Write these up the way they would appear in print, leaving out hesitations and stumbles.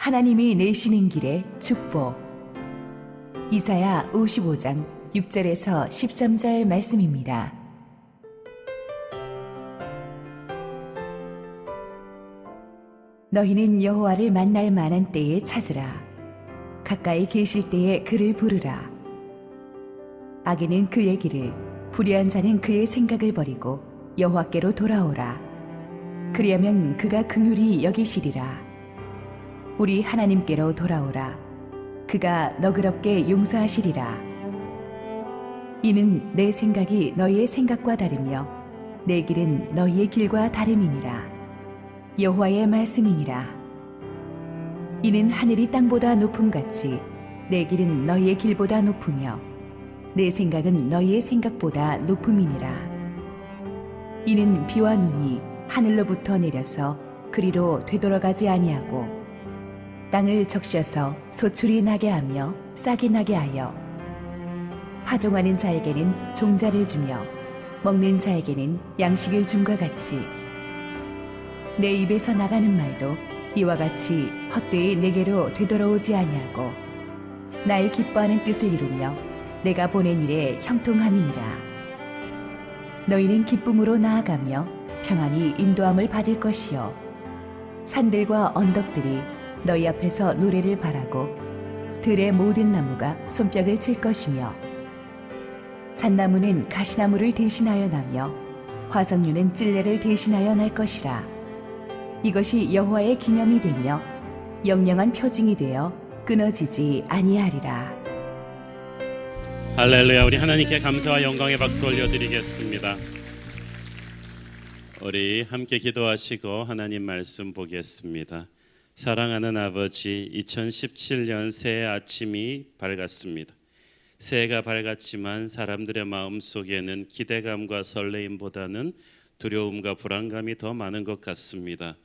하나님이 내시는 길의 축복. 이사야 55장 6절에서 13절 말씀입니다. 너희는 여호와를 만날 만한 때에 찾으라. 가까이 계실 때에 그를 부르라. 악인은 그의 길을, 불의한 자는 그의 생각을 버리고 여호와께로 돌아오라. 그리하면 그가 긍휼히 여기시리라. 우리 하나님께로 돌아오라. 그가 너그럽게 용서하시리라. 이는 내 생각이 너희의 생각과 다르며 내 길은 너희의 길과 다름이니라. 여호와의 말씀이니라. 이는 하늘이 땅보다 높음같이 내 길은 너희의 길보다 높으며 내 생각은 너희의 생각보다 높음이니라. 이는 비와 눈이 하늘로부터 내려서 그리로 되돌아가지 아니하고 땅을 적셔서 소출이 나게 하며 싹이 나게 하여 파종하는 자에게는 종자를 주며 먹는 자에게는 양식을 줌과 같이 내 입에서 나가는 말도 이와 같이 헛되이 내게로 되돌아오지 아니하고 나의 기뻐하는 뜻을 이루며 내가 보낸 일에 형통함이니라. 너희는 기쁨으로 나아가며 평안히 인도함을 받을 것이요 산들과 언덕들이 너희 앞에서 노래를 바라고 들의 모든 나무가 손뼉을 칠 것이며 잣나무는 가시나무를 대신하여 나며 화석류는 찔레를 대신하여 날 것이라. 이것이 여호와의 기념이 되며 영영한 표징이 되어 끊어지지 아니하리라. 할렐루야. 우리 하나님께 감사와 영광의 박수 올려드리겠습니다. 우리 함께 기도하시고 하나님 말씀 보겠습니다. 사랑하는 아버지, 2017년 새해 아침이 밝았습니다. 새해가 밝았지만 사람들의 마음속에는 기대감과 설레임보다는 두려움과 불안감이 더 많은 것 같습니다.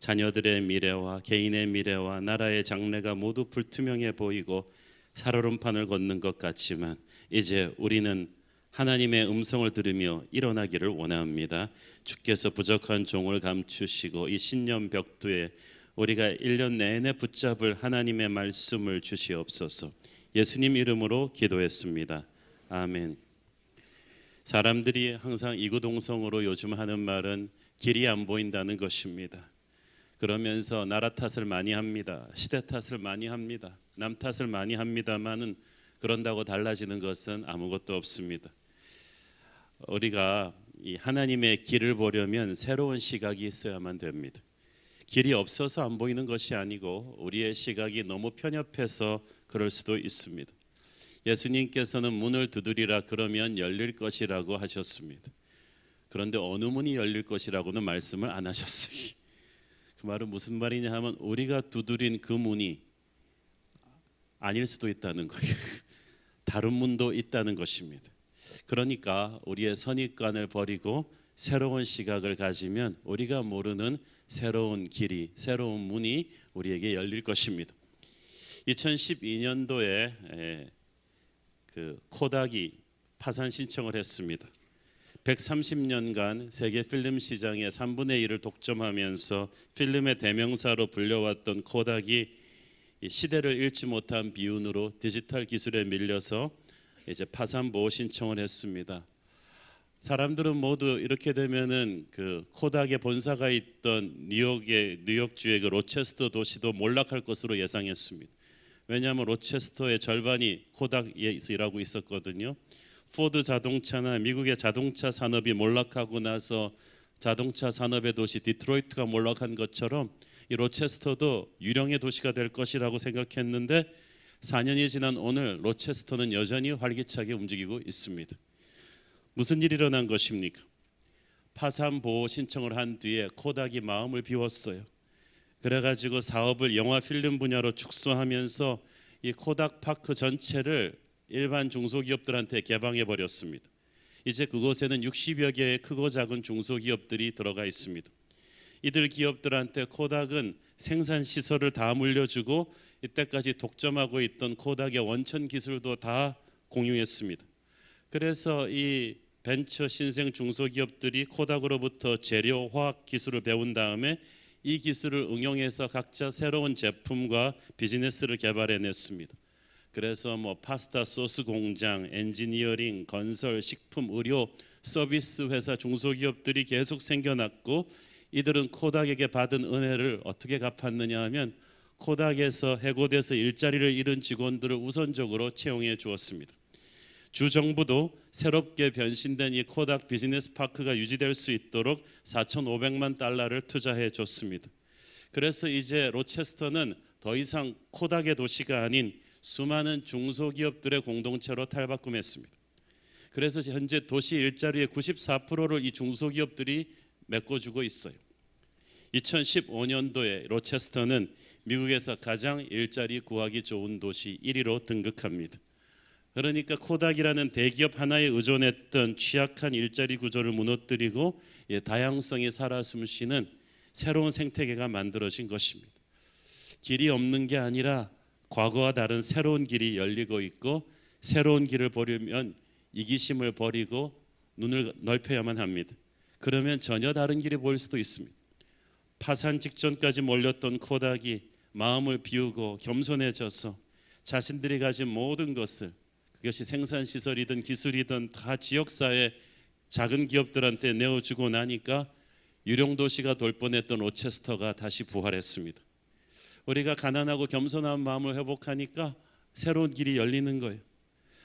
자녀들의 미래와 개인의 미래와 나라의 장래가 모두 불투명해 보이고 살얼음판을 걷는 것 같지만 이제 우리는 하나님의 음성을 들으며 일어나기를 원합니다. 주께서 부족한 종을 감추시고 이 신년 벽두에 우리가 1년 내내 붙잡을 하나님의 말씀을 주시옵소서. 예수님 이름으로 기도했습니다. 아멘. 사람들이 항상 이구동성으로 요즘 하는 말은 길이 안 보인다는 것입니다. 그러면서 나라 탓을 많이 합니다. 시대 탓을 많이 합니다. 남 탓을 많이 합니다만은 그런다고 달라지는 것은 아무것도 없습니다. 우리가 이 하나님의 길을 보려면 새로운 시각이 있어야만 됩니다. 길이 없어서 안 보이는 것이 아니고 우리의 시각이 너무 편협해서 그럴 수도 있습니다. 예수님께서는 문을 두드리라 그러면 열릴 것이라고 하셨습니다. 그런데 어느 문이 열릴 것이라고는 말씀을 안 하셨어요. 그 말은 무슨 말이냐 하면 우리가 두드린 그 문이 아닐 수도 있다는 거예요. 다른 문도 있다는 것입니다. 그러니까 우리의 선입관을 버리고 새로운 시각을 가지면 우리가 모르는 새로운 길이, 새로운 문이 우리에게 열릴 것입니다. 2012년도에 그 코닥이 파산 신청을 했습니다. 130년간 세계 필름 시장의 3분의 1을 독점하면서 필름의 대명사로 불려왔던 코닥이 시대를 잃지 못한 비운으로 디지털 기술에 밀려서 이제 파산 보호 신청을 했습니다. 사람들은 모두 이렇게 되면은 그 코닥의 본사가 있던 뉴욕주의 그 로체스터 도시도 몰락할 것으로 예상했습니다. 왜냐하면 로체스터의 절반이 코닥에 일하고 있었거든요. 포드 자동차나 미국의 자동차 산업이 몰락하고 나서 자동차 산업의 도시 디트로이트가 몰락한 것처럼 이 로체스터도 유령의 도시가 될 것이라고 생각했는데 4년이 지난 오늘 로체스터는 여전히 활기차게 움직이고 있습니다. 무슨 일이 일어난 것입니까? 파산 보호 신청을 한 뒤에 코닥이 마음을 비웠어요. 그래가지고 사업을 영화 필름 분야로 축소하면서 이 코닥 파크 전체를 일반 중소기업들한테 개방해 버렸습니다. 이제 그곳에는 60여 개의 크고 작은 중소기업들이 들어가 있습니다. 이들 기업들한테 코닥은 생산 시설을 다 물려주고 이때까지 독점하고 있던 코닥의 원천 기술도 다 공유했습니다. 그래서 이 벤처 신생 중소기업들이 코닥으로부터 재료 화학 기술을 배운 다음에 이 기술을 응용해서 각자 새로운 제품과 비즈니스를 개발해냈습니다. 그래서 파스타 소스 공장, 엔지니어링, 건설, 식품, 의료, 서비스 회사, 중소기업들이 계속 생겨났고, 이들은 코닥에게 받은 은혜를 어떻게 갚았느냐 하면 코닥에서 해고돼서 일자리를 잃은 직원들을 우선적으로 채용해 주었습니다. 주 정부도 새롭게 변신된 이 코닥 비즈니스 파크가 유지될 수 있도록 4,500만 달러를 투자해 줬습니다. 그래서 이제 로체스터는 더 이상 코닥의 도시가 아닌 수많은 중소기업들의 공동체로 탈바꿈했습니다. 그래서 현재 도시 일자리의 94%를 이 중소기업들이 메꿔주고 있어요. 2015년도에 로체스터는 미국에서 가장 일자리 구하기 좋은 도시 1위로 등극합니다. 그러니까 코닥이라는 대기업 하나에 의존했던 취약한 일자리 구조를 무너뜨리고 다양성이 살아 숨쉬는 새로운 생태계가 만들어진 것입니다. 길이 없는 게 아니라 과거와 다른 새로운 길이 열리고 있고, 새로운 길을 보려면 이기심을 버리고 눈을 넓혀야만 합니다. 그러면 전혀 다른 길이 보일 수도 있습니다. 파산 직전까지 몰렸던 코닥이 마음을 비우고 겸손해져서 자신들이 가진 모든 것을, 그것이 생산시설이든 기술이든 다 지역사회 작은 기업들한테 내어주고 나니까 유령도시가 될 뻔했던 로체스터가 다시 부활했습니다. 우리가 가난하고 겸손한 마음을 회복하니까 새로운 길이 열리는 거예요.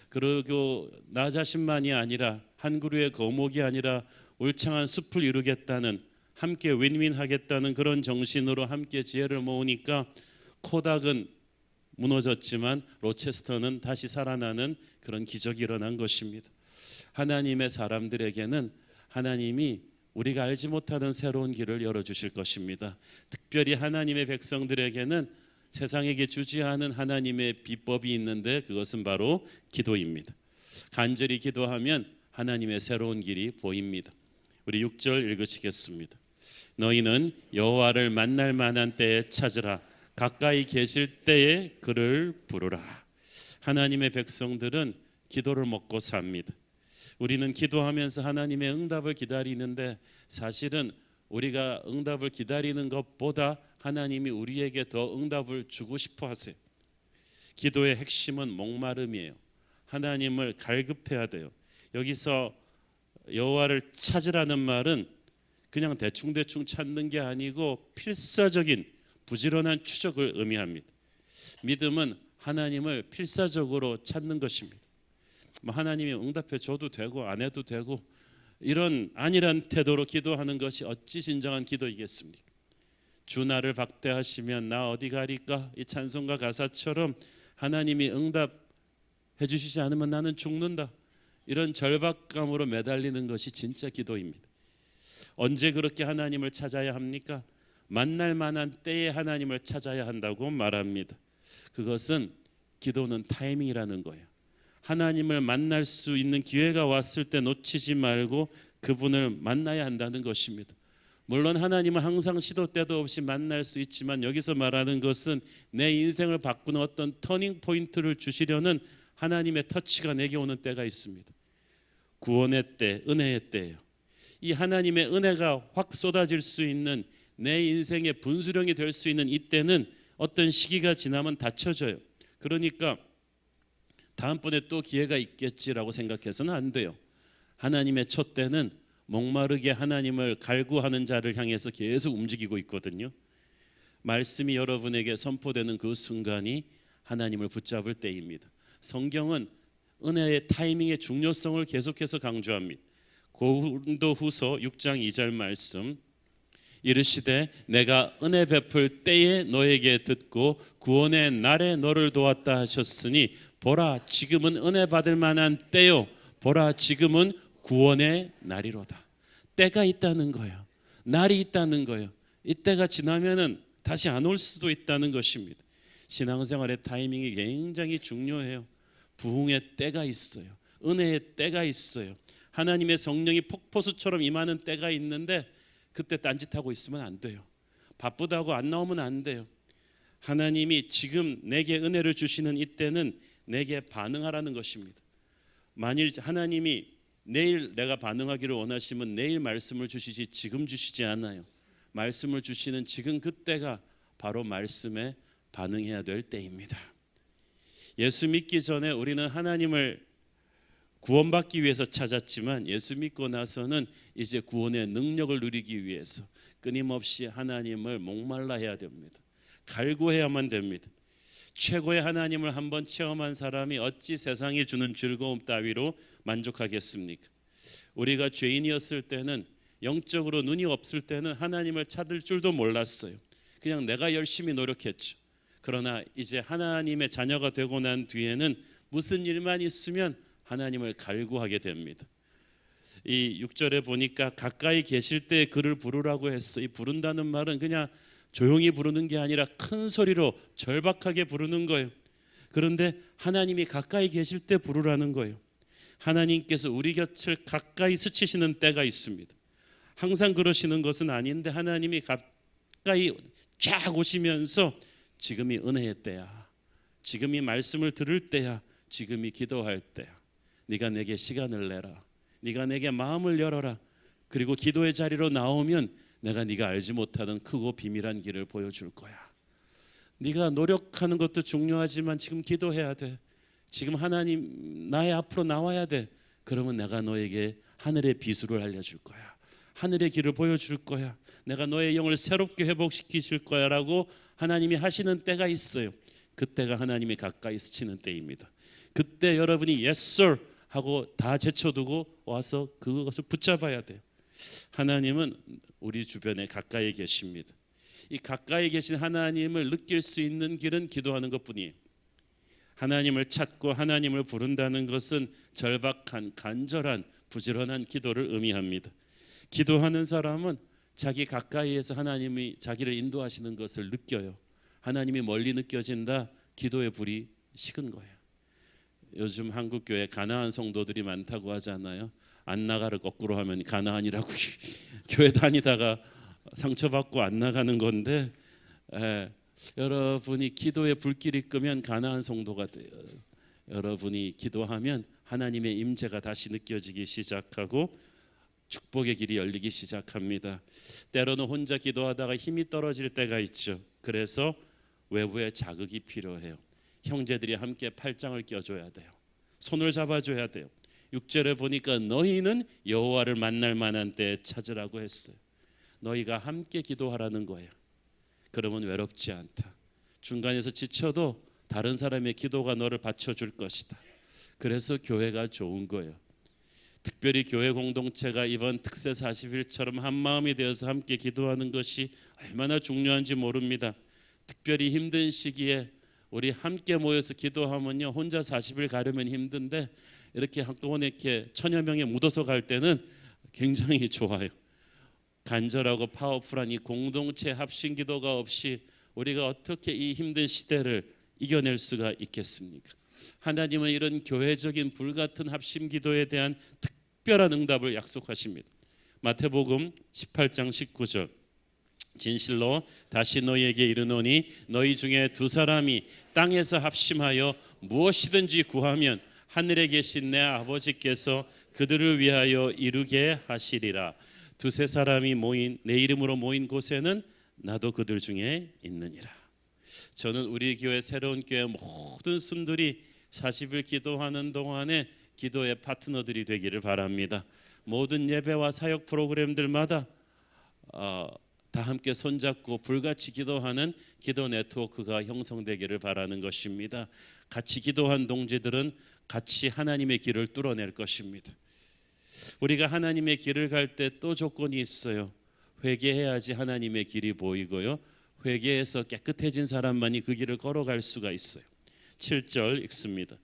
그리고 나 자신만이 아니라 한 그루의 거목이 아니라 울창한 숲을 이루겠다는, 함께 윈윈하겠다는 그런 정신으로 함께 지혜를 모으니까 코닥은 무너졌지만 로체스터는 다시 살아나는 그런 기적이 일어난 것입니다. 하나님의 사람들에게는 하나님이 우리가 알지 못하는 새로운 길을 열어주실 것입니다. 특별히 하나님의 백성들에게는 세상에게 주지 않은 하나님의 비법이 있는데, 그것은 바로 기도입니다. 간절히 기도하면 하나님의 새로운 길이 보입니다. 우리 6절 읽으시겠습니다. 너희는 여호와를 만날 만한 때에 찾으라. 가까이 계실 때에 그를 부르라. 하나님의 백성들은 기도를 먹고 삽니다. 우리는 기도하면서 하나님의 응답을 기다리는데, 사실은 우리가 응답을 기다리는 것보다 하나님이 우리에게 더 응답을 주고 싶어 하세요. 기도의 핵심은 목마름이에요. 하나님을 갈급해야 돼요. 여기서 여호와를 찾으라는 말은 그냥 대충대충 찾는 게 아니고 필사적인 부지런한 추적을 의미합니다. 믿음은 하나님을 필사적으로 찾는 것입니다. 하나님이 응답해 줘도 되고 안 해도 되고 이런 안일한 태도로 기도하는 것이 어찌 진정한 기도이겠습니까? 주 나를 박대하시면 나 어디 가리까? 이 찬송가 가사처럼 하나님이 응답해 주시지 않으면 나는 죽는다, 이런 절박감으로 매달리는 것이 진짜 기도입니다. 언제 그렇게 하나님을 찾아야 합니까? 만날 만한 때에 하나님을 찾아야 한다고 말합니다. 그것은 기도는 타이밍이라는 거예요. 하나님을 만날 수 있는 기회가 왔을 때 놓치지 말고 그분을 만나야 한다는 것입니다. 물론 하나님은 항상 시도 때도 없이 만날 수 있지만, 여기서 말하는 것은 내 인생을 바꾸는 어떤 터닝 포인트를 주시려는 하나님의 터치가 내게 오는 때가 있습니다. 구원의 때, 은혜의 때예요. 이 하나님의 은혜가 확 쏟아질 수 있는, 내 인생의 분수령이 될 수 있는 이때는 어떤 시기가 지나면 닫혀져요. 그러니까 다음번에 또 기회가 있겠지라고 생각해서는 안 돼요. 하나님의 첫 때는 목마르게 하나님을 갈구하는 자를 향해서 계속 움직이고 있거든요. 말씀이 여러분에게 선포되는 그 순간이 하나님을 붙잡을 때입니다. 성경은 은혜의 타이밍의 중요성을 계속해서 강조합니다. 고린도후서 6장 2절 말씀, 이르시되 내가 은혜 베풀 때에 너에게 듣고 구원의 날에 너를 도왔다 하셨으니 보라 지금은 은혜 받을 만한 때요, 보라 지금은 구원의 날이로다. 때가 있다는 거예요. 날이 있다는 거예요. 이때가 지나면은 다시 안 올 수도 있다는 것입니다. 신앙생활의 타이밍이 굉장히 중요해요. 부흥의 때가 있어요. 은혜의 때가 있어요. 하나님의 성령이 폭포수처럼 임하는 때가 있는데 그때 딴짓하고 있으면 안 돼요. 바쁘다고 안 나오면 안 돼요. 하나님이 지금 내게 은혜를 주시는 이때는 내게 반응하라는 것입니다. 만일 하나님이 내일 내가 반응하기를 원하시면 내일 말씀을 주시지 지금 주시지 않아요. 말씀을 주시는 지금 그때가 바로 말씀에 반응해야 될 때입니다. 예수 믿기 전에 우리는 하나님을 구원받기 위해서 찾았지만 예수 믿고 나서는 이제 구원의 능력을 누리기 위해서 끊임없이 하나님을 목말라 해야 됩니다. 갈구해야만 됩니다. 최고의 하나님을 한번 체험한 사람이 어찌 세상이 주는 즐거움 따위로 만족하겠습니까? 우리가 죄인이었을 때는, 영적으로 눈이 없을 때는 하나님을 찾을 줄도 몰랐어요. 그냥 내가 열심히 노력했죠. 그러나 이제 하나님의 자녀가 되고 난 뒤에는 무슨 일만 있으면 하나님을 갈구하게 됩니다. 이 6절에 보니까 가까이 계실 때 그를 부르라고 했어. 이 부른다는 말은 그냥 조용히 부르는 게 아니라 큰 소리로 절박하게 부르는 거예요. 그런데 하나님이 가까이 계실 때 부르라는 거예요. 하나님께서 우리 곁을 가까이 스치시는 때가 있습니다. 항상 그러시는 것은 아닌데 하나님이 가까이 쫙 오시면서 지금이 은혜의 때야, 지금이 말씀을 들을 때야, 지금이 기도할 때야. 네가 내게 시간을 내라, 네가 내게 마음을 열어라. 그리고 기도의 자리로 나오면 내가 네가 알지 못하던 크고 비밀한 길을 보여줄 거야. 네가 노력하는 것도 중요하지만 지금 기도해야 돼. 지금 하나님 나의 앞으로 나와야 돼. 그러면 내가 너에게 하늘의 비수를 알려줄 거야. 하늘의 길을 보여줄 거야. 내가 너의 영을 새롭게 회복시키실 거야 라고 하나님이 하시는 때가 있어요. 그때가 하나님이 가까이 스치는 때입니다. 그때 여러분이 yes sir 하고 다 제쳐두고 와서 그것을 붙잡아야 돼요. 하나님은 우리 주변에 가까이 계십니다. 이 가까이 계신 하나님을 느낄 수 있는 길은 기도하는 것뿐이에요. 하나님을 찾고 하나님을 부른다는 것은 절박한, 간절한, 부지런한 기도를 의미합니다. 기도하는 사람은 자기 가까이에서 하나님이 자기를 인도하시는 것을 느껴요. 하나님이 멀리 느껴진다. 기도의 불이 식은 거예요. 요즘 한국 교회 가나안 성도들이 많다고 하잖아요. 안 나가를 거꾸로 하면 가나안이라고 교회 다니다가 상처받고 안 나가는 건데, 여러분이 기도의 불길이 끄면 가나안 성도가 돼요. 여러분이 기도하면 하나님의 임재가 다시 느껴지기 시작하고 축복의 길이 열리기 시작합니다. 때로는 혼자 기도하다가 힘이 떨어질 때가 있죠. 그래서 외부의 자극이 필요해요. 형제들이 함께 팔짱을 껴줘야 돼요. 손을 잡아줘야 돼요. 6절에 보니까 너희는 여호와를 만날 만한 때 찾으라고 했어요. 너희가 함께 기도하라는 거예요. 그러면 외롭지 않다. 중간에서 지쳐도 다른 사람의 기도가 너를 받쳐줄 것이다. 그래서 교회가 좋은 거예요. 특별히 교회 공동체가 이번 특세 40일처럼 한마음이 되어서 함께 기도하는 것이 얼마나 중요한지 모릅니다. 특별히 힘든 시기에 우리 함께 모여서 기도하면요, 혼자 40일 가려면 힘든데 이렇게 한꺼번에 이렇게 천여 명에 묻어서 갈 때는 굉장히 좋아요. 간절하고 파워풀한 이 공동체 합심 기도가 없이 우리가 어떻게 이 힘든 시대를 이겨낼 수가 있겠습니까? 하나님은 이런 교회적인 불같은 합심 기도에 대한 특별한 응답을 약속하십니다. 마태복음 18장 19절, 진실로 다시 너희에게 이르노니 너희 중에 두 사람이 땅에서 합심하여 무엇이든지 구하면 하늘에 계신 내 아버지께서 그들을 위하여 이루게 하시리라. 두세 사람이 모인 내 이름으로 모인 곳에는 나도 그들 중에 있느니라. 저는 우리 교회 새로운 교회 모든 순들이 40일 기도하는 동안에 기도의 파트너들이 되기를 바랍니다. 모든 예배와 사역 프로그램들마다 다 함께 손잡고 불같이 기도하는 기도 네트워크가 형성되기를 바라는 것입니다. 같이 기도한 동지들은 같이 하나님의 길을 뚫어낼 것입니다. 우리가 하나님의 길을 갈 때 또 조건이 있어요. 회개해야지 하나님의 길이 보이고요, 회개해서 깨끗해진 사람만이 그 길을 걸어갈 수가 있어요. 7절 읽습니다.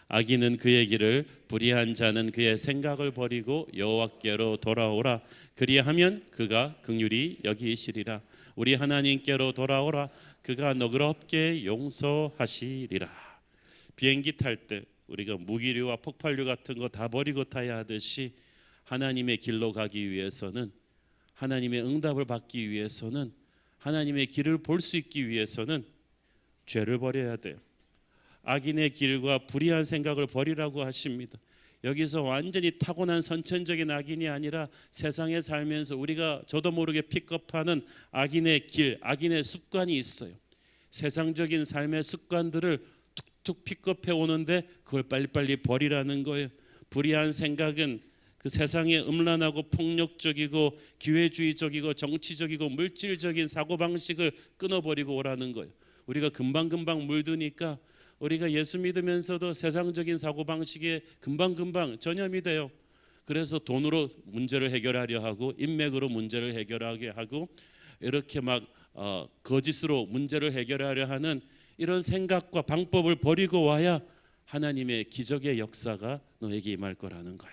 악인은 그의 길을, 불의한 자는 그의 생각을 버리고 여호와께로 돌아오라. 그리하면 그가 긍휼히 여기시리라. 우리 하나님께로 돌아오라. 그가 너그럽게 용서하시리라. 비행기 탈 때 우리가 무기류와 폭발류 같은 거 다 버리고 타야 하듯이 하나님의 길로 가기 위해서는, 하나님의 응답을 받기 위해서는, 하나님의 길을 볼 수 있기 위해서는 죄를 버려야 돼요. 악인의 길과 불의한 생각을 버리라고 하십니다. 여기서 완전히 타고난 선천적인 악인이 아니라 세상에 살면서 우리가 저도 모르게 픽업하는 악인의 길, 악인의 습관이 있어요. 세상적인 삶의 습관들을 툭툭 픽업해 오는데 그걸 빨리빨리 버리라는 거예요. 불의한 생각은 그 세상에 음란하고 폭력적이고 기회주의적이고 정치적이고 물질적인 사고방식을 끊어버리고 오라는 거예요. 우리가 금방금방 물드니까 우리가 예수 믿으면서도 세상적인 사고방식에 금방금방 전염이 돼요. 그래서 돈으로 문제를 해결하려 하고 인맥으로 문제를 해결하게 하고 이렇게 막 거짓으로 문제를 해결하려 하는 이런 생각과 방법을 버리고 와야 하나님의 기적의 역사가 너에게 임할 거라는 거야.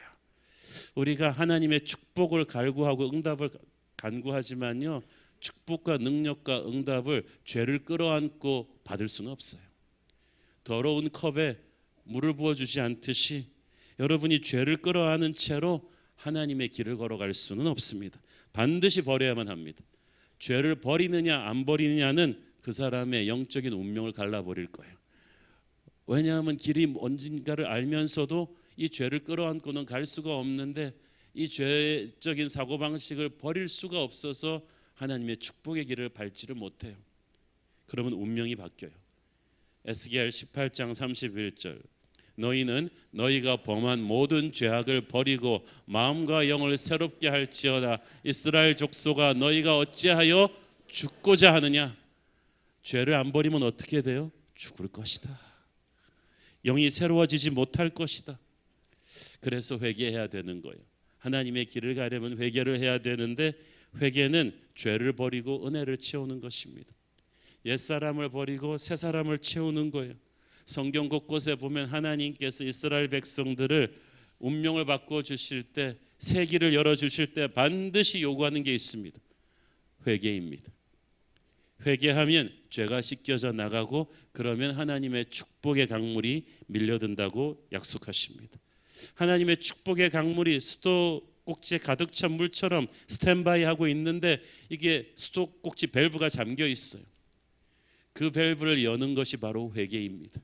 우리가 하나님의 축복을 갈구하고 응답을 간구하지만요, 축복과 능력과 응답을 죄를 끌어안고 받을 수는 없어요. 더러운 컵에 물을 부어주지 않듯이 여러분이 죄를 끌어안은 채로 하나님의 길을 걸어갈 수는 없습니다. 반드시 버려야만 합니다. 죄를 버리느냐 안 버리느냐는 그 사람의 영적인 운명을 갈라버릴 거예요. 왜냐하면 길이 언젠가를 알면서도 이 죄를 끌어안고는 갈 수가 없는데 이 죄적인 사고방식을 버릴 수가 없어서 하나님의 축복의 길을 밟지를 못해요. 그러면 운명이 바뀌어요. 에스겔 18장 31절 너희는 너희가 범한 모든 죄악을 버리고 마음과 영을 새롭게 할지어다. 이스라엘 족속아 너희가 어찌하여 죽고자 하느냐. 죄를 안 버리면 어떻게 돼요? 죽을 것이다. 영이 새로워지지 못할 것이다. 그래서 회개해야 되는 거예요. 하나님의 길을 가려면 회개를 해야 되는데 회개는 죄를 버리고 은혜를 채우는 것입니다. 옛사람을 버리고 새사람을 채우는 거예요. 성경 곳곳에 보면 하나님께서 이스라엘 백성들을 운명을 바꿔 주실 때, 새 길을 열어 주실 때 반드시 요구하는 게 있습니다. 회개입니다. 회개하면 죄가 씻겨져 나가고 그러면 하나님의 축복의 강물이 밀려든다고 약속하십니다. 하나님의 축복의 강물이 수도꼭지에 가득 찬 물처럼 스탠바이 하고 있는데 이게 수도꼭지 밸브가 잠겨 있어요. 그 밸브를 여는 것이 바로 회개입니다.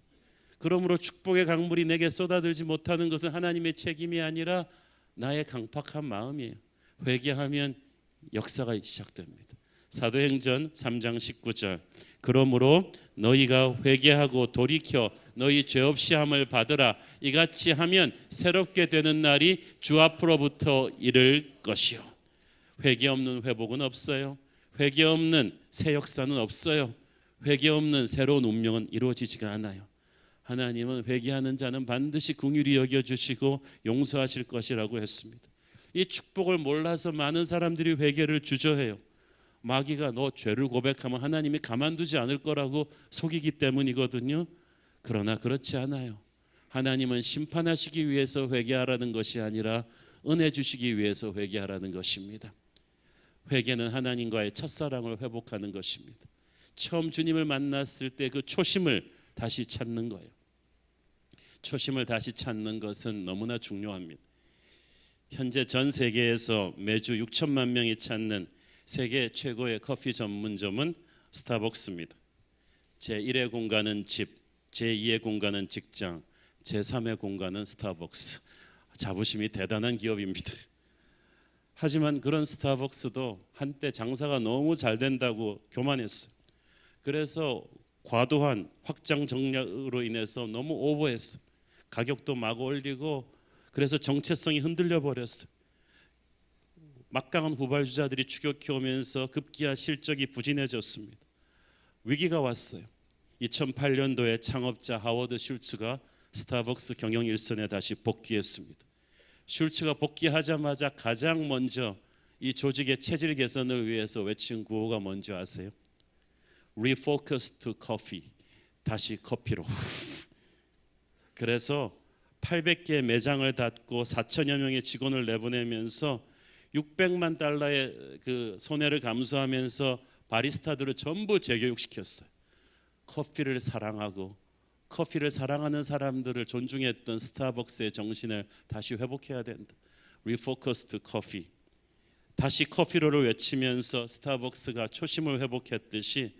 그러므로 축복의 강물이 내게 쏟아들지 못하는 것은 하나님의 책임이 아니라 나의 강팍한 마음이에요. 회개하면 역사가 시작됩니다. 사도행전 3장 19절 그러므로 너희가 회개하고 돌이켜 너희 죄 없이 함을 받으라. 이같이 하면 새롭게 되는 날이 주 앞으로부터 이를 것이요. 회개 없는 회복은 없어요. 회개 없는 새 역사는 없어요. 회개 없는 새로운 운명은 이루어지지가 않아요. 하나님은 회개하는 자는 반드시 긍휼히 여겨주시고 용서하실 것이라고 했습니다. 이 축복을 몰라서 많은 사람들이 회개를 주저해요. 마귀가 너 죄를 고백하면 하나님이 가만두지 않을 거라고 속이기 때문이거든요. 그러나 그렇지 않아요. 하나님은 심판하시기 위해서 회개하라는 것이 아니라 은혜 주시기 위해서 회개하라는 것입니다. 회개는 하나님과의 첫사랑을 회복하는 것입니다. 처음 주님을 만났을 때 그 초심을 다시 찾는 거예요. 초심을 다시 찾는 것은 너무나 중요합니다. 현재 전 세계에서 매주 6천만 명이 찾는 세계 최고의 커피 전문점은 스타벅스입니다. 제1의 공간은 집, 제2의 공간은 직장, 제3의 공간은 스타벅스. 자부심이 대단한 기업입니다. 하지만 그런 스타벅스도 한때 장사가 너무 잘 된다고 교만했어요. 그래서 과도한 확장 전략으로 인해서 너무 오버했어요. 가격도 막 올리고 그래서 정체성이 흔들려 버렸어요. 막강한 후발주자들이 추격해 오면서 급기야 실적이 부진해졌습니다. 위기가 왔어요. 2008년도에 창업자 하워드 슐츠가 스타벅스 경영 일선에 다시 복귀했습니다. 슐츠가 복귀하자마자 가장 먼저 이 조직의 체질 개선을 위해서 외친 구호가 뭔지 아세요? Refocus to coffee. 다시 커피로. 그래서 800개 매장을 닫고 4천여 명의 직원을 내보내면서 600만 달러의 그 손해를 감수하면서 바리스타들을 전부 재교육시켰어요. 커피를 사랑하고 커피를 사랑하는 사람들을 존중했던 스타벅스의 정신을 다시 회복해야 된다. Refocus to coffee. 다시 커피로를 외치면서 스타벅스가 초심을 회복했듯이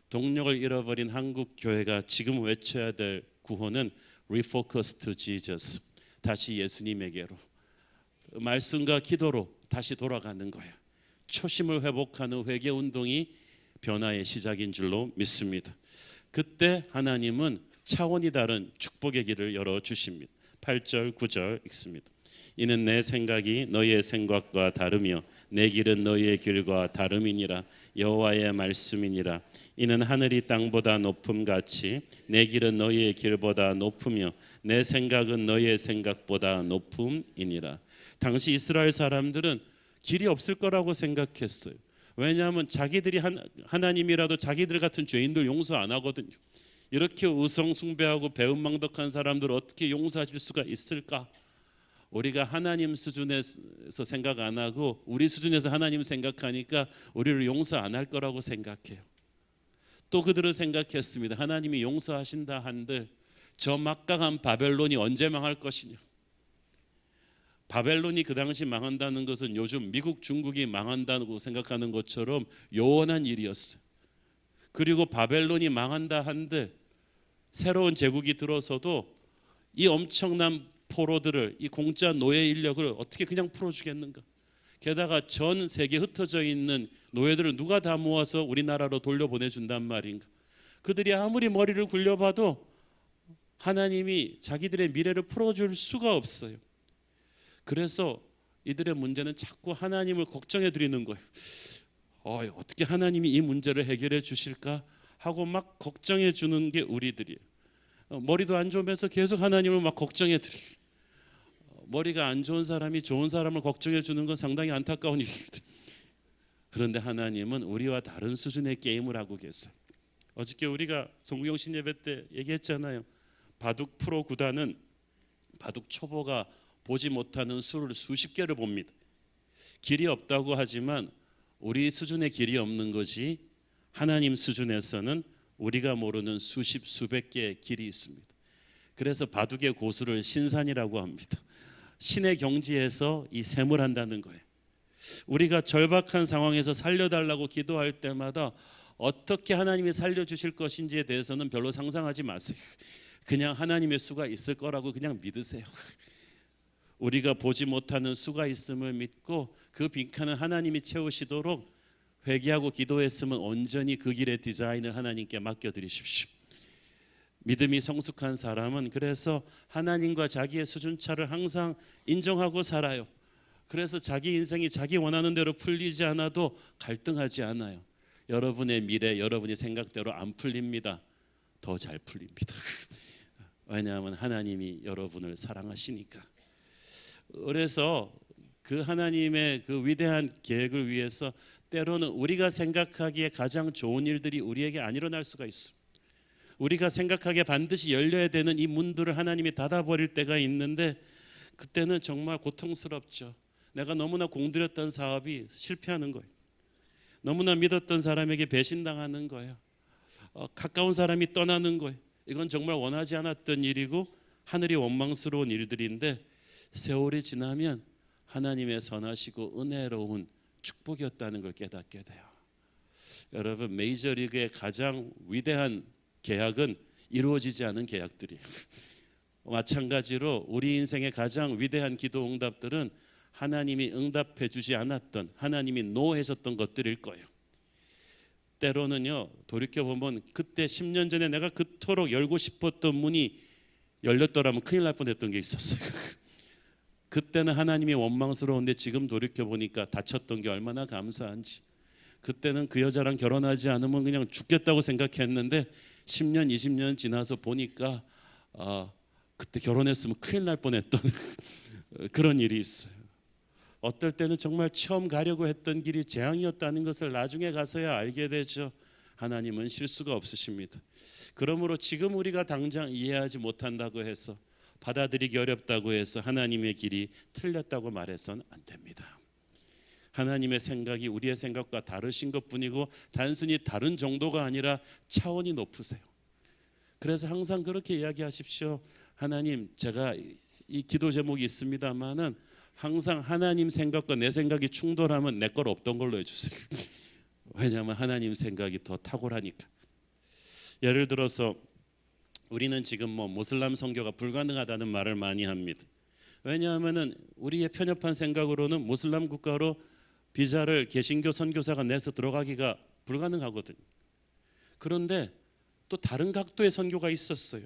동력을 잃어버린 한국 교회가 지금 외쳐야 될 구호는 Refocus to Jesus. 다시 예수님에게로, 말씀과 기도로 다시 돌아가는 거야. 초심을 회복하는 회개 운동이 변화의 시작인 줄로 믿습니다. 그때 하나님은 차원이 다른 축복의 길을 열어주십니다. 8절 9절 읽습니다. 이는 내 생각이 너희의 생각과 다르며 내 길은 너희의 길과 다름이니라. 여호와의 말씀이니라. 이는 하늘이 땅보다 높음같이 내 길은 너희의 길보다 높으며 내 생각은 너희의 생각보다 높음이니라. 당시 이스라엘 사람들은 길이 없을 거라고 생각했어요. 왜냐하면 자기들이 하나님이라도 자기들 같은 죄인들 용서 안 하거든요. 이렇게 우상 숭배하고 배은망덕한 사람들을 어떻게 용서하실 수가 있을까? 우리가 하나님 수준에서 생각 안 하고 우리 수준에서 하나님 생각하니까 우리를 용서 안 할 거라고 생각해요. 또 그들은 생각했습니다. 하나님이 용서하신다 한들 저 막강한 바벨론이 언제 망할 것이냐. 바벨론이 그 당시 망한다는 것은 요즘 미국, 중국이 망한다고 생각하는 것처럼 요원한 일이었어요. 그리고 바벨론이 망한다 한들 새로운 제국이 들어서도 이 엄청난 포로들을, 이 공짜 노예 인력을 어떻게 그냥 풀어주겠는가. 게다가 전 세계에 흩어져 있는 노예들을 누가 다 모아서 우리나라로 돌려보내준단 말인가. 그들이 아무리 머리를 굴려봐도 하나님이 자기들의 미래를 풀어줄 수가 없어요. 그래서 이들의 문제는 자꾸 하나님을 걱정해 드리는 거예요. 어떻게 하나님이 이 문제를 해결해 주실까 하고 막 걱정해 주는 게 우리들이에요. 머리도 안 좋으면서 계속 하나님을 막 걱정해 드리고, 머리가 안 좋은 사람이 좋은 사람을 걱정해 주는 건 상당히 안타까운 일입니다. 그런데 하나님은 우리와 다른 수준의 게임을 하고 계세요. 어저께 우리가 송구영신 예배 때 얘기했잖아요. 바둑 프로 구단은 바둑 초보가 보지 못하는 수를 수십 개를 봅니다. 길이 없다고 하지만 우리 수준의 길이 없는 것이 하나님 수준에서는 우리가 모르는 수십 수백 개의 길이 있습니다. 그래서 바둑의 고수를 신산이라고 합니다. 신의 경지에서 이 셈을 한다는 거예요. 우리가 절박한 상황에서 살려달라고 기도할 때마다 어떻게 하나님이 살려주실 것인지에 대해서는 별로 상상하지 마세요. 그냥 하나님의 수가 있을 거라고 그냥 믿으세요. 우리가 보지 못하는 수가 있음을 믿고 그 빈칸을 하나님이 채우시도록 회개하고 기도했으면 온전히 그 길의 디자인을 하나님께 맡겨드리십시오. 믿음이 성숙한 사람은 그래서 하나님과 자기의 수준차를 항상 인정하고 살아요. 그래서 자기 인생이 자기 원하는 대로 풀리지 않아도 갈등하지 않아요. 여러분의 미래, 여러분의 생각대로 안 풀립니다. 더 잘 풀립니다. 왜냐하면 하나님이 여러분을 사랑하시니까. 그래서 그 하나님의 그 위대한 계획을 위해서 때로는 우리가 생각하기에 가장 좋은 일들이 우리에게 안 일어날 수가 있어. 우리가 생각하기에 반드시 열려야 되는 이 문들을 하나님이 닫아버릴 때가 있는데 그때는 정말 고통스럽죠. 내가 너무나 공들였던 사업이 실패하는 거예요. 너무나 믿었던 사람에게 배신당하는 거예요. 가까운 사람이 떠나는 거예요. 이건 정말 원하지 않았던 일이고 하늘이 원망스러운 일들인데 세월이 지나면 하나님의 선하시고 은혜로운 축복이었다는 걸 깨닫게 돼요. 여러분, 메이저리그의 가장 위대한 계약은 이루어지지 않은 계약들이에요. 마찬가지로 우리 인생의 가장 위대한 기도 응답들은 하나님이 응답해 주지 않았던, 하나님이 노하셨던 것들일 거예요. 때로는요, 돌이켜보면 그때 10년 전에 내가 그토록 열고 싶었던 문이 열렸더라면 큰일 날 뻔했던 게 있었어요. 그때는 하나님이 원망스러운데 지금 돌이켜보니까 다쳤던 게 얼마나 감사한지. 그때는 그 여자랑 결혼하지 않으면 그냥 죽겠다고 생각했는데 10년 20년 지나서 보니까 그때 결혼했으면 큰일 날 뻔했던 그런 일이 있어요. 어떨 때는 정말 처음 가려고 했던 길이 재앙이었다는 것을 나중에 가서야 알게 되죠. 하나님은 실수가 없으십니다. 그러므로 지금 우리가 당장 이해하지 못한다고 해서, 받아들이기 어렵다고 해서 하나님의 길이 틀렸다고 말해서는 안 됩니다. 하나님의 생각이 우리의 생각과 다르신 것뿐이고 단순히 다른 정도가 아니라 차원이 높으세요. 그래서 항상 그렇게 이야기하십시오. 하나님, 제가 이 기도 제목이 있습니다마는 항상 하나님 생각과 내 생각이 충돌하면 내 걸 없던 걸로 해주세요. 왜냐하면 하나님 생각이 더 탁월하니까. 예를 들어서 우리는 지금 모슬람 선교가 불가능하다는 말을 많이 합니다. 왜냐하면은 우리의 편협한 생각으로는 모슬람 국가로 비자를 개신교 선교사가 내서 들어가기가 불가능하거든요. 그런데 또 다른 각도의 선교가 있었어요.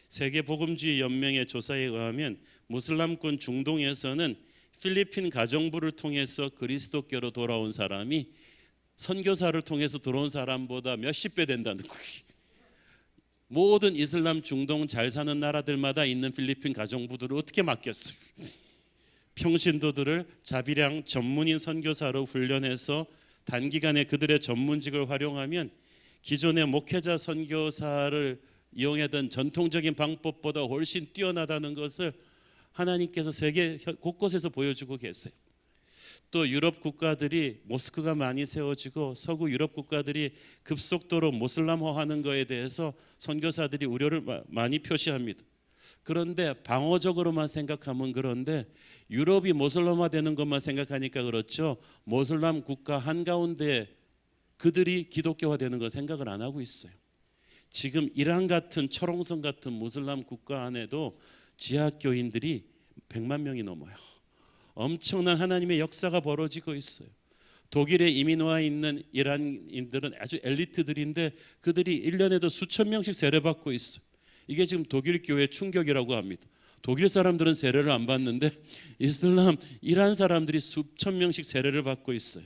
세계복음주의 연맹의 조사에 의하면 무슬람권 중동에서는 필리핀 가정부를 통해서 그리스도교로 돌아온 사람이 선교사를 통해서 들어온 사람보다 몇십 배 된다는 거예요. 모든 이슬람 중동 잘 사는 나라들마다 있는 필리핀 가정부들을 어떻게 맡겼어요? 평신도들을 자비량 전문인 선교사로 훈련해서 단기간에 그들의 전문직을 활용하면 기존의 목회자 선교사를 이용하던 전통적인 방법보다 훨씬 뛰어나다는 것을 하나님께서 세계 곳곳에서 보여주고 계세요. 또 유럽 국가들이 모스크가 많이 세워지고 서구 유럽 국가들이 급속도로 모슬람화하는 것에 대해서 선교사들이 우려를 많이 표시합니다. 그런데 방어적으로만 생각하면 그런데 유럽이 모슬람화되는 것만 생각하니까 그렇죠. 모슬람 국가 한가운데 그들이 기독교화되는 걸 생각을 안 하고 있어요. 지금 이란 같은 철옹성 같은 무슬람 국가 안에도 지하교인들이 100만 명이 넘어요. 엄청난 하나님의 역사가 벌어지고 있어요. 독일에 이민 와 있는 이란인들은 아주 엘리트들인데 그들이 1년에도 수천 명씩 세례받고 있어요. 이게 지금 독일 교회 충격이라고 합니다. 독일 사람들은 세례를 안 받는데 이슬람 이란 사람들이 수천 명씩 세례를 받고 있어요.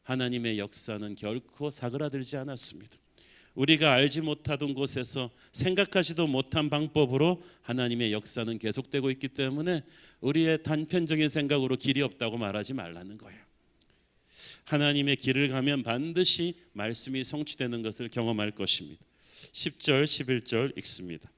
하나님의 역사는 결코 사그라들지 않았습니다. 우리가 알지 못하던 곳에서 생각하지도 못한 방법으로 하나님의 역사는 계속되고 있기 때문에 우리의 단편적인 생각으로 길이 없다고 말하지 말라는 거예요. 하나님의 길을 가면 반드시 말씀이 성취되는 것을 경험할 것입니다. 10절 11절 읽습니다.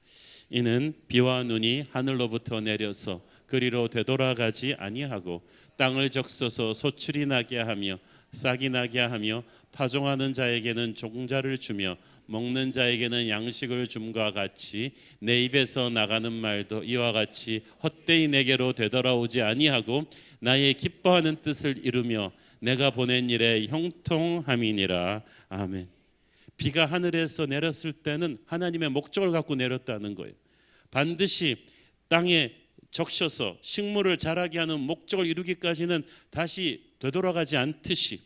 이는 비와 눈이 하늘로부터 내려서 그리로 되돌아가지 아니하고 땅을 적셔서 소출이 나게 하며 싹이 나게 하며 파종하는 자에게는 종자를 주며 먹는 자에게는 양식을 줌과 같이 내 입에서 나가는 말도 이와 같이 헛되이 내게로 되돌아오지 아니하고 나의 기뻐하는 뜻을 이루며 내가 보낸 일에 형통함이니라. 아멘. 비가 하늘에서 내렸을 때는 하나님의 목적을 갖고 내렸다는 거예요. 반드시 땅에 적셔서 식물을 자라게 하는 목적을 이루기까지는 다시 되돌아가지 않듯이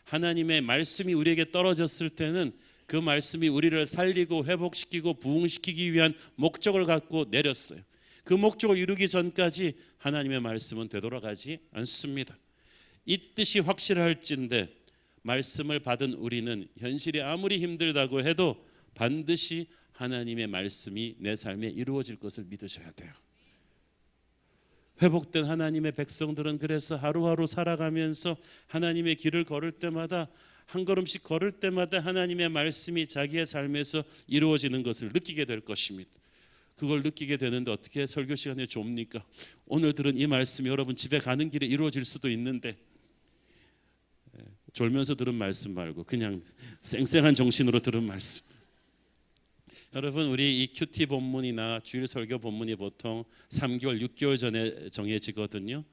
하나님의 말씀이 우리에게 떨어졌을 때는 그 말씀이 우리를 살리고 회복시키고 부흥시키기 위한 목적을 갖고 내렸어요. 그 목적을 이루기 전까지 하나님의 말씀은 되돌아가지 않습니다. 이 뜻이 확실할진데 말씀을 받은 우리는 현실이 아무리 힘들다고 해도 반드시 하나님의 말씀이 내 삶에 이루어질 것을 믿으셔야 돼요. 회복된 하나님의 백성들은 그래서 하루하루 살아가면서 하나님의 길을 걸을 때마다 한 걸음씩 걸을 때마다 하나님의 말씀이 자기의 삶에서 이루어지는 것을 느끼게 될 것입니다. 그걸 느끼게 되는데 어떻게 설교 시간에 좁니까? 오늘 들은 이 말씀이 여러분 집에 가는 길에 이루어질 수도 있는데 졸면서 들은 말씀 말고 그냥 쌩쌩한 정신으로 들은 말씀. 여러분 우리 이 큐티 본문이나 주일 설교 본문이 보통 3개월, 6개월 전에 정해지거든요.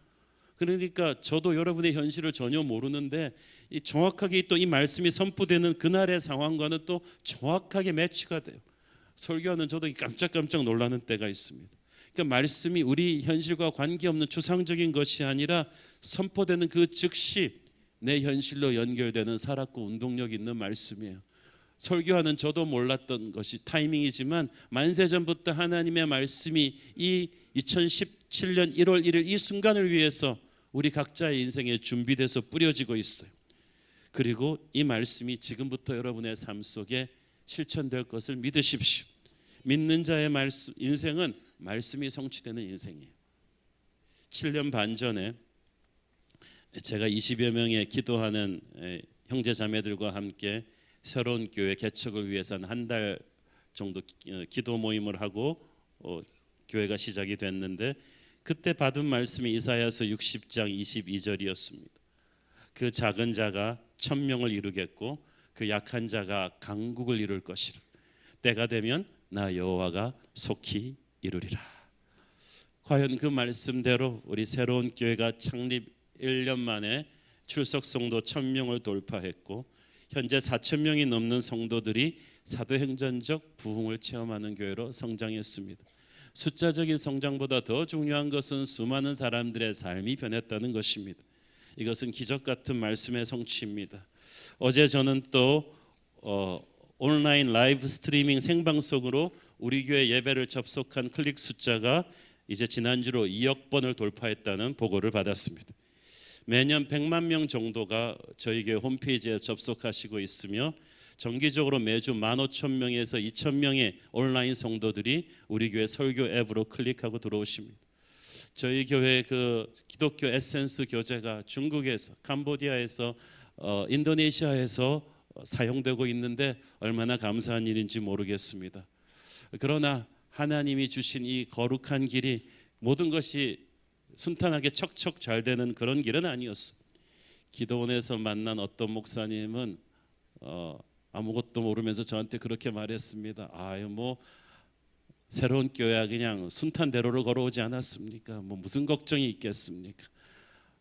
그러니까 저도 여러분의 현실을 전혀 모르는데 이 정확하게 또 이 말씀이 선포되는 그날의 상황과는 또 정확하게 매치가 돼요. 설교하는 저도 깜짝깜짝 놀라는 때가 있습니다. 그러니까 말씀이 우리 현실과 관계없는 추상적인 것이 아니라 선포되는 그 즉시 내 현실로 연결되는 살았고 운동력 있는 말씀이에요. 설교하는 저도 몰랐던 것이 타이밍이지만 만세 전부터 하나님의 말씀이 이 2017년 1월 1일 이 순간을 위해서 우리 각자의 인생에 준비돼서 뿌려지고 있어요. 그리고 이 말씀이 지금부터 여러분의 삶 속에 실천될 것을 믿으십시오. 믿는 자의 인생은 말씀이 성취되는 인생이에요. 7년 반 전에 제가 20여 명의 기도하는 형제 자매들과 함께 새로운 교회 개척을 위해서 한 달 정도 기도 모임을 하고 교회가 시작이 됐는데 그때 받은 말씀이 이사야서 60장 22절이었습니다. 그 작은 자가 1000명을 이루겠고 그 약한 자가 강국을 이룰 것이라. 때가 되면 나 여호와가 속히 이루리라. 과연 그 말씀대로 우리 새로운 교회가 창립 1년 만에 출석 성도 1000명을 돌파했고 현재 4000명이 넘는 성도들이 사도행전적 부흥을 체험하는 교회로 성장했습니다. 숫자적인 성장보다 더 중요한 것은 수많은 사람들의 삶이 변했다는 것입니다. 이것은 기적 같은 말씀의 성취입니다. 어제 저는 또 온라인 라이브 스트리밍 생방송으로 우리 교회 예배를 접속한 클릭 숫자가 이제 지난주로 2억 번을 돌파했다는 보고를 받았습니다. 매년 100만 명 정도가 저희 교회 홈페이지에 접속하시고 있으며 정기적으로 매주 15,000명에서 2,000명의 온라인 성도들이 우리 교회 설교 앱으로 클릭하고 들어오십니다. 저희 교회 그 기독교 에센스 교재가 중국에서, 캄보디아에서, 인도네시아에서 사용되고 있는데 얼마나 감사한 일인지 모르겠습니다. 그러나 하나님이 주신 이 거룩한 길이 모든 것이 순탄하게 척척 잘 되는 그런 길은 아니었어. 기도원에서 만난 어떤 목사님은 아무것도 모르면서 저한테 그렇게 말했습니다. 아유 뭐 새로운 교회야 그냥 순탄대로를 걸어오지 않았습니까? 뭐 무슨 걱정이 있겠습니까?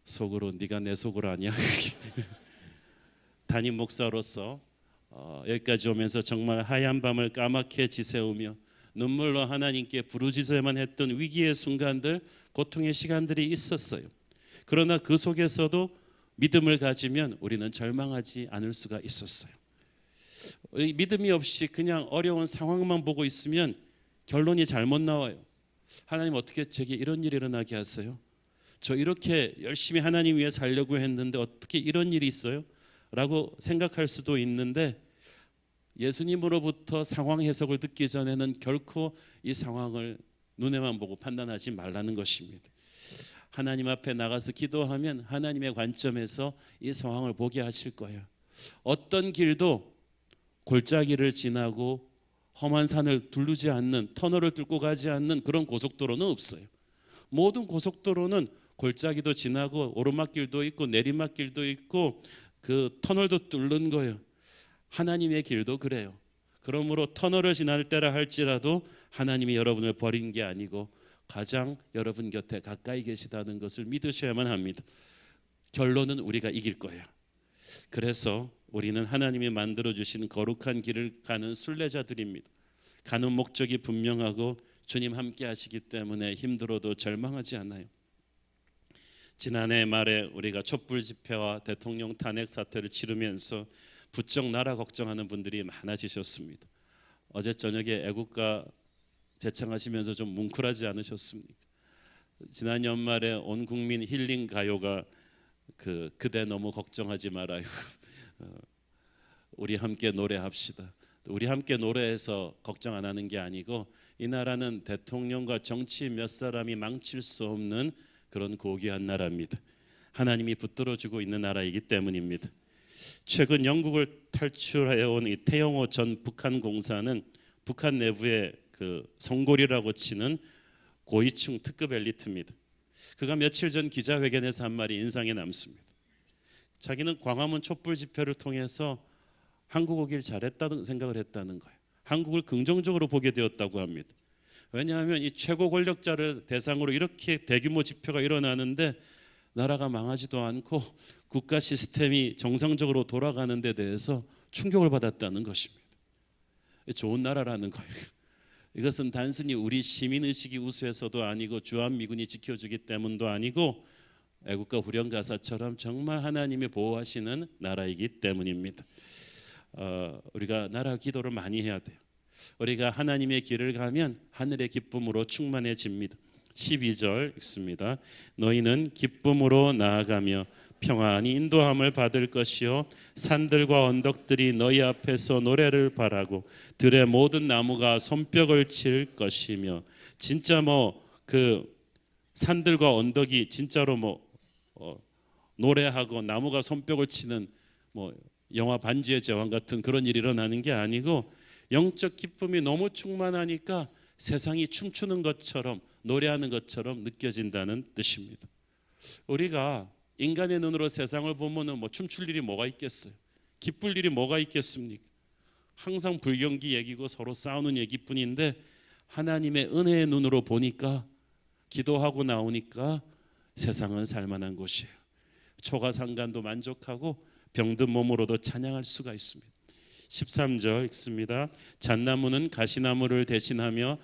속으로 네가 내 속을 아냐. 담임 목사로서 여기까지 오면서 정말 하얀 밤을 까맣게 지새우며 눈물로 하나님께 부르짖어야만 했던 위기의 순간들, 고통의 시간들이 있었어요. 그러나 그 속에서도 믿음을 가지면 우리는 절망하지 않을 수가 있었어요. 믿음이 없이 그냥 어려운 상황만 보고 있으면 결론이 잘못 나와요. 하나님 어떻게 제게 이런 일이 일어나게 하세요? 저 이렇게 열심히 하나님 위해 살려고 했는데 어떻게 이런 일이 있어요? 라고 생각할 수도 있는데 예수님으로부터 상황 해석을 듣기 전에는 결코 이 상황을 눈에만 보고 판단하지 말라는 것입니다. 하나님 앞에 나가서 기도하면 하나님의 관점에서 이 상황을 보게 하실 거예요. 어떤 길도 골짜기를 지나고 험한 산을 두르지 않는, 터널을 뚫고 가지 않는 그런 고속도로는 없어요. 모든 고속도로는 골짜기도 지나고 오르막길도 있고 내리막길도 있고 그 터널도 뚫는 거예요. 하나님의 길도 그래요. 그러므로 터널을 지날 때라 할지라도 하나님이 여러분을 버린 게 아니고 가장 여러분 곁에 가까이 계시다는 것을 믿으셔야만 합니다. 결론은 우리가 이길 거예요. 그래서 우리는 하나님이 만들어주신 거룩한 길을 가는 순례자들입니다. 가는 목적이 분명하고 주님 함께 하시기 때문에 힘들어도 절망하지 않아요. 지난해 말에 우리가 촛불 집회와 대통령 탄핵 사태를 치르면서 부쩍 나라 걱정하는 분들이 많아지셨습니다. 어제 저녁에 애국가 재창하시면서 좀 뭉클하지 않으셨습니까? 지난 연말에 온 국민 힐링 가요가 그대 너무 걱정하지 말아요. 우리 함께 노래합시다. 우리 함께 노래해서 걱정 안 하는 게 아니고 이 나라는 대통령과 정치 몇 사람이 망칠 수 없는 그런 고귀한 나라입니다. 하나님이 붙들어주고 있는 나라이기 때문입니다. 최근 영국을 탈출해온 이 태영호 전 북한 공사는 북한 내부의 그 성골이라고 치는 고위층 특급 엘리트입니다. 그가 며칠 전 기자회견에서 한 말이 인상에 남습니다. 자기는 광화문 촛불 집회를 통해서 한국 오길 잘했다는 생각을 했다는 거예요. 한국을 긍정적으로 보게 되었다고 합니다. 왜냐하면 이 최고 권력자를 대상으로 이렇게 대규모 집회가 일어나는데 나라가 망하지도 않고 국가 시스템이 정상적으로 돌아가는 데 대해서 충격을 받았다는 것입니다. 좋은 나라라는 거예요. 이것은 단순히 우리 시민의식이 우수해서도 아니고 주한미군이 지켜주기 때문도 아니고 애국가 후련가사처럼 정말 하나님이 보호하시는 나라이기 때문입니다. 우리가 나라 기도를 많이 해야 돼요. 우리가 하나님의 길을 가면 하늘의 기쁨으로 충만해집니다. 12절 읽습니다. 너희는 기쁨으로 나아가며 평안히 인도함을 받을 것이요 산들과 언덕들이 너희 앞에서 노래를 바라고 들의 모든 나무가 손뼉을 칠 것이며 진짜 그 산들과 언덕이 진짜로 노래하고 나무가 손뼉을 치는 영화 반지의 제왕 같은 그런 일이 일어나는 게 아니고 영적 기쁨이 너무 충만하니까 세상이 춤추는 것처럼 노래하는 것처럼 느껴진다는 뜻입니다. 우리가 인간의 눈으로 세상을 보면은 춤출 일이 뭐가 있겠어요? 기쁠 일이 뭐가 있겠습니까? 항상 불경기 얘기고 서로 싸우는 얘기뿐인데 하나님의 은혜의 눈으로 보니까 기도하고 나오니까 세상은 살만한 곳이에요. 초가상간도 만족하고 병든 몸으로도 찬양할 수가 있습니다. 13절 읽습니다. 잣나무는 가시나무를 대신하며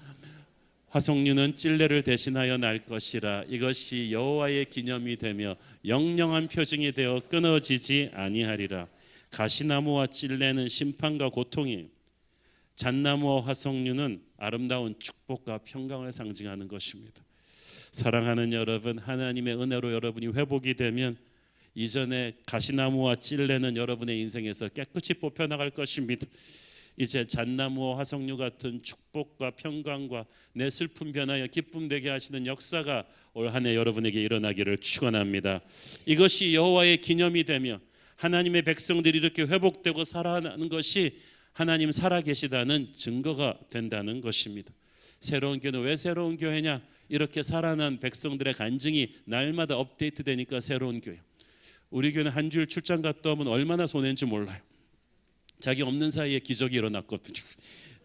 화석류는 찔레를 대신하여 날 것이라. 이것이 여호와의 기념이 되며 영영한 표징이 되어 끊어지지 아니하리라. 가시나무와 찔레는 심판과 고통이에요. 잣나무와 화석류는 아름다운 축복과 평강을 상징하는 것입니다. 사랑하는 여러분, 하나님의 은혜로 여러분이 회복이 되면 이전에 가시나무와 찔레는 여러분의 인생에서 깨끗이 뽑혀나갈 것입니다. 이제 잣나무와 화석류 같은 축복과 평강과 내 슬픔 변하여 기쁨 되게 하시는 역사가 올 한 해 여러분에게 일어나기를 축원합니다. 이것이 여호와의 기념이 되며 하나님의 백성들이 이렇게 회복되고 살아나는 것이 하나님 살아계시다는 증거가 된다는 것입니다. 새로운 교회는 왜 새로운 교회냐? 이렇게 살아난 백성들의 간증이 날마다 업데이트 되니까 새로운 교회. 우리 교회는 한 주일 출장 갔다 오면 얼마나 손해인지 몰라요. 자기 없는 사이에 기적이 일어났거든요.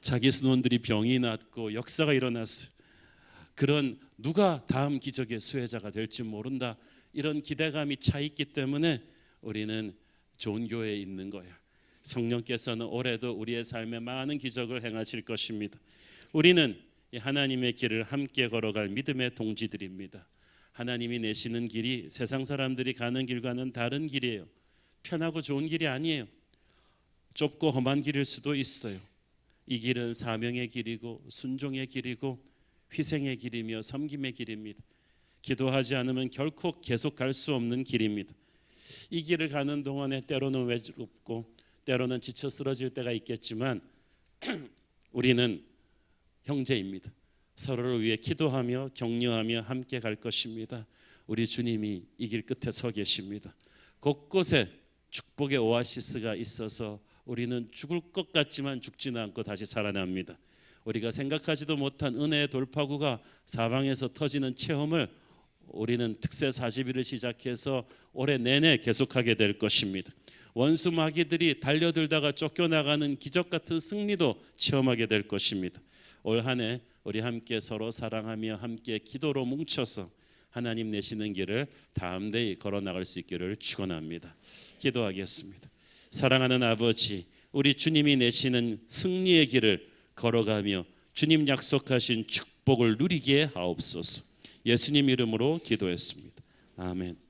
자기 신혼들이 병이 낫고 역사가 일어났어요. 그런 누가 다음 기적의 수혜자가 될지 모른다, 이런 기대감이 차 있기 때문에 우리는 좋은 교회에 있는 거예요. 성령께서는 올해도 우리의 삶에 많은 기적을 행하실 것입니다. 우리는 하나님의 길을 함께 걸어갈 믿음의 동지들입니다. 하나님이 내시는 길이 세상 사람들이 가는 길과는 다른 길이에요. 편하고 좋은 길이 아니에요. 좁고 험한 길일 수도 있어요. 이 길은 사명의 길이고 순종의 길이고 희생의 길이며 섬김의 길입니다. 기도하지 않으면 결코 계속 갈 수 없는 길입니다. 이 길을 가는 동안에 때로는 외롭고 때로는 지쳐 쓰러질 때가 있겠지만 우리는 형제입니다. 서로를 위해 기도하며 격려하며 함께 갈 것입니다. 우리 주님이 이 길 끝에 서 계십니다. 곳곳에 축복의 오아시스가 있어서 우리는 죽을 것 같지만 죽지는 않고 다시 살아납니다. 우리가 생각하지도 못한 은혜의 돌파구가 사방에서 터지는 체험을 우리는 특세 40일을 시작해서 올해 내내 계속하게 될 것입니다. 원수 마귀들이 달려들다가 쫓겨나가는 기적 같은 승리도 체험하게 될 것입니다. 올 한 해 우리 함께 서로 사랑하며 함께 기도로 뭉쳐서 하나님 내시는 길을 담대히 걸어나갈 수 있기를 축원합니다. 기도하겠습니다. 사랑하는 아버지, 우리 주님이 내시는 승리의 길을 걸어가며 주님 약속하신 축복을 누리게 하옵소서. 예수님 이름으로 기도했습니다. 아멘.